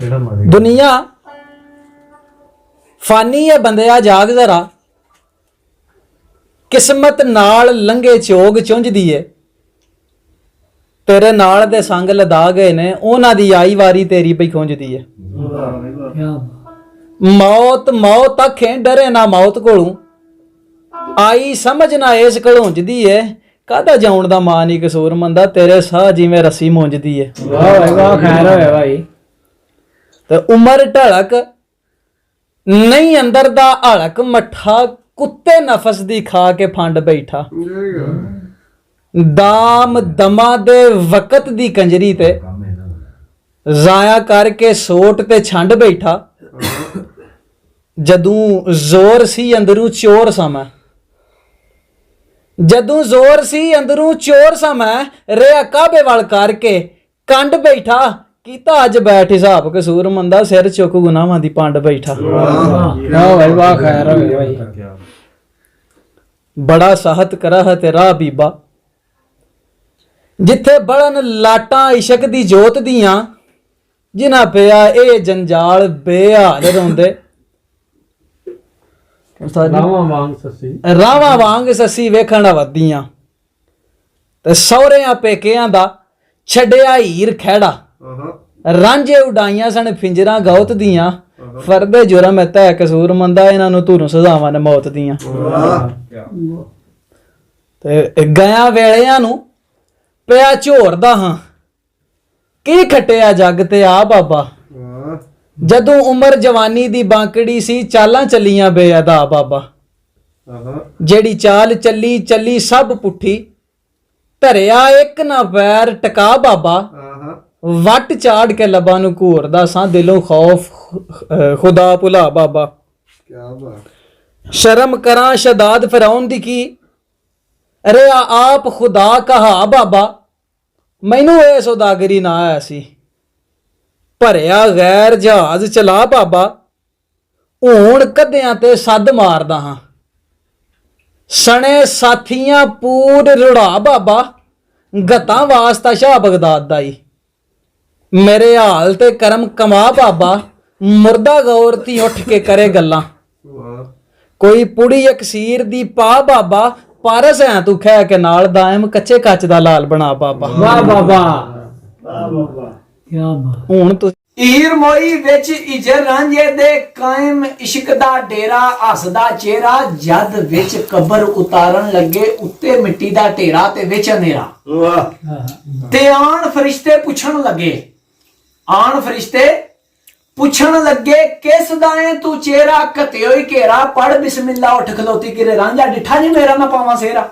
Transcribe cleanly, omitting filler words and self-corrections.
दुनिया फानी है बंदिया जाग जरा किस्मत नाल लंघे चोग चुंझदी है तेरे नाल दे संग लदा गए ने उन्हां दी आई वारी तेरी पई खुंझदी है मौत मौत आखे डरे ना मौत कोलों आई समझ ना इस घड़ोंजदी है कादा जाउण दा मां नहीं कसूर मंदा तेरे साह जिवें रस्सी मुंझदी है वाह खैर होए भाई ते उमर ढलक नहीं अंदर दा हड़क मठा कुत्ते नफस दी खा के फंड बैठा दाम दमा दे वकत दी कंजरी ते जाया करके सोट ते छंड बैठा जदूं जोर सी अंदरों चोर समा जदूं जोर सी अंदरों चोर समा रेआ काबे वाल करके कंड बैठा कीता अज बैठ हिसाब कसूर मंदा सिर चुक गुनाहां दी पंड बैठा भाई वाह खैर होए भाई बड़ा साहत कराहत राह बीबा जिथे बड़न लाटां इशक दी जोत दियां जिन्हां पिया ए जंजाल बेहाल रोंदे रावां वांग ससी वेखण वदियां ते सौहरियां पेकियां दा छड्डिया हीर खैड़ा रांझे उडाइयां सन फिंजरां गौत दियां फरदे जुरम तै कसूर मंदा इन्हां नूं धुरूं सजावां ने मौत दियां ते गया वेलियां नूं पिया झोरदा हां की खट्टिया जग ते आ बाबा जदों उमर जवानी दी बांकड़ी सी चालां चलियां बेअदा बाबा जेड़ी चाल चली चली सब पुट्ठी धरिया एक ना पैर टका बाबा वट चाड़ के लबा नूं घूरदा सां दिलों खौफ खुदा भुला बाबा शर्म करां शदाद फिरौन दी की रेआ आप खुदा कहा बाबा मैनू ए सौदागरी ना आया सी भरिया गैर जहाज चला बाबा हूण कद्दियां ते सद मारदा हां सने साथियां पूर रुड़ा बाबा गतां वास्ता शाह बगदाद दा ही मेरे हाल ते करम कमा बाबा मुर्दा गौर ती उठ के करे गल्लां कोई पुड़ी अकसीर दी पा बाबा पारस है तू खै के नाल दायम कच्चे कच दा लाल बना बाबा वाह बाबा हुण तू हीर मोई विच इजर रांझे दे कायम इश्क दा डेरा हसदा चेहरा जद विच कबर उतारन लगे उत्ते मिट्टी दा ढेरा ते विच अंधेरा ते आन फरिश्ते पुछण लगे आन फरिश्ते पुछण लगे किस दाए तू चेहरा कते होई घेरा पढ़ बिस्मिल्लाह उठ खलोती किरे रांझा डिठा नहीं मेरा ना पावा सेरा